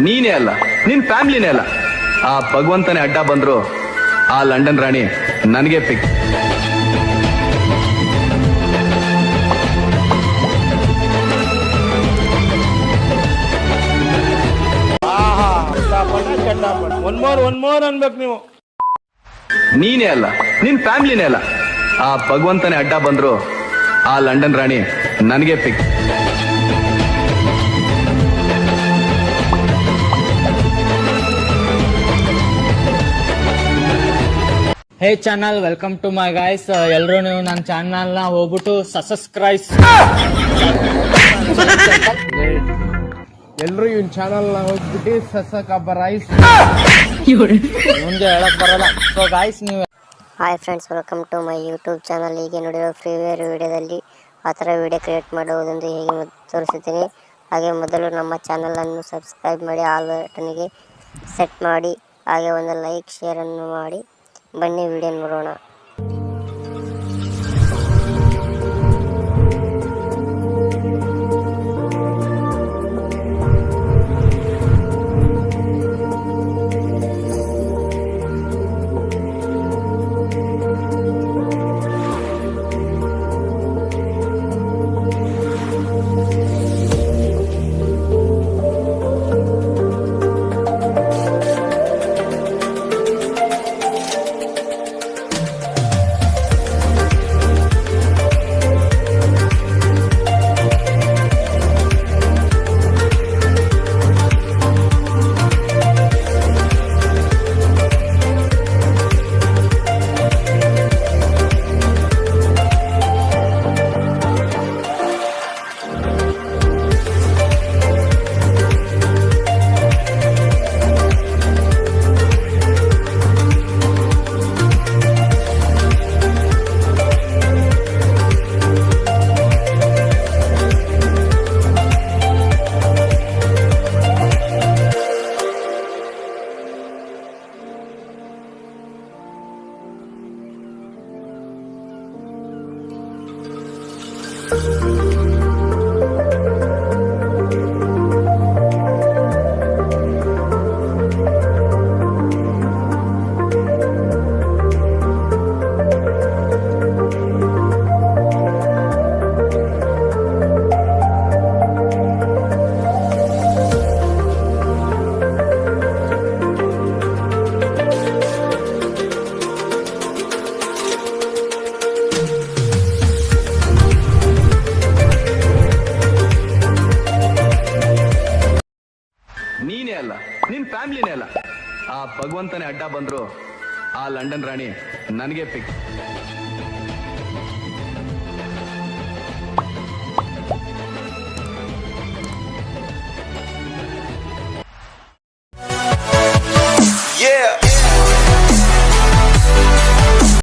ನೀನೇ ಅಲ್ಲ, ನಿನ್ ಫ್ಯಾಮಿಲಿನೇ ಅಲ್ಲ. ಆ ಭಗವಂತನೇ ಅಡ್ಡ ಬಂದ್ರು ಆ ಲಂಡನ್ ರಾಣಿ ನನಗೆ ಫಿಕ್ಸ್. ಒನ್ ಮೋರ್ ಅನ್ಬೇಕು ನೀವು. ನೀನೇ ಅಲ್ಲ, ನಿನ್ ಫ್ಯಾಮಿಲಿನೇ ಅಲ್ಲ. ಆ ಭಗವಂತನೇ ಅಡ್ಡ ಬಂದ್ರು ಆ ಲಂಡನ್ ರಾಣಿ ನನಗೆ fix. Hey channel, welcome to my guys. ಎಲ್ಲರೂ ನೀವು ನನ್ನ ಚಾನಲ್ನ ಹೋಗ್ಬಿಟ್ಟು ಸಬ್ಸ್ಕ್ರೈಬ್. ಎಲ್ರು ಇವನ್ ಚಾನಲ್ ಹೋಗ್ಬಿಟ್ಟು ಸಸಕಬರೈಸ್ ಮುಂದೆ ಹೇಳಕ್ ಬರಲ್ಲ. ಸೊ ಗೈಸ್, ನೀವು hi friends, welcome to my YouTube channel. ಹೀಗೆ ನೋಡಿರೋ ಫ್ರೀವೇರ್ ವಿಡಿಯೋದಲ್ಲಿ ಆ ಥರ ವಿಡಿಯೋ ಕ್ರಿಯೇಟ್ ಮಾಡುವುದೆಂದು ಹೇಗೆ ತೋರಿಸುತ್ತೀನಿ. ಹಾಗೆ ಮೊದಲು ನಮ್ಮ ಚಾನಲನ್ನು ಸಬ್ಸ್ಕ್ರೈಬ್ ಮಾಡಿ, ಆಲ್ ಬಟನ್ಗೆ ಸೆಟ್ ಮಾಡಿ, ಹಾಗೆ ಒಂದು ಲೈಕ್ ಶೇರನ್ನು ಮಾಡಿ. ಬನ್ನಿ ವಿಡಿಯೋ ನೋಡೋಣ. ನೀನೇ ಅಲ್ಲ, ನಿನ್ ಫ್ಯಾಮಿಲಿನೇ ಅಲ್ಲ. ಆ ಭಗವಂತನೇ ಅಡ್ಡ ಬಂದ್ರು ಆ ಲಂಡನ್ ರಾಣಿ ನನಗೆ ಫಿಕ್ಸ್.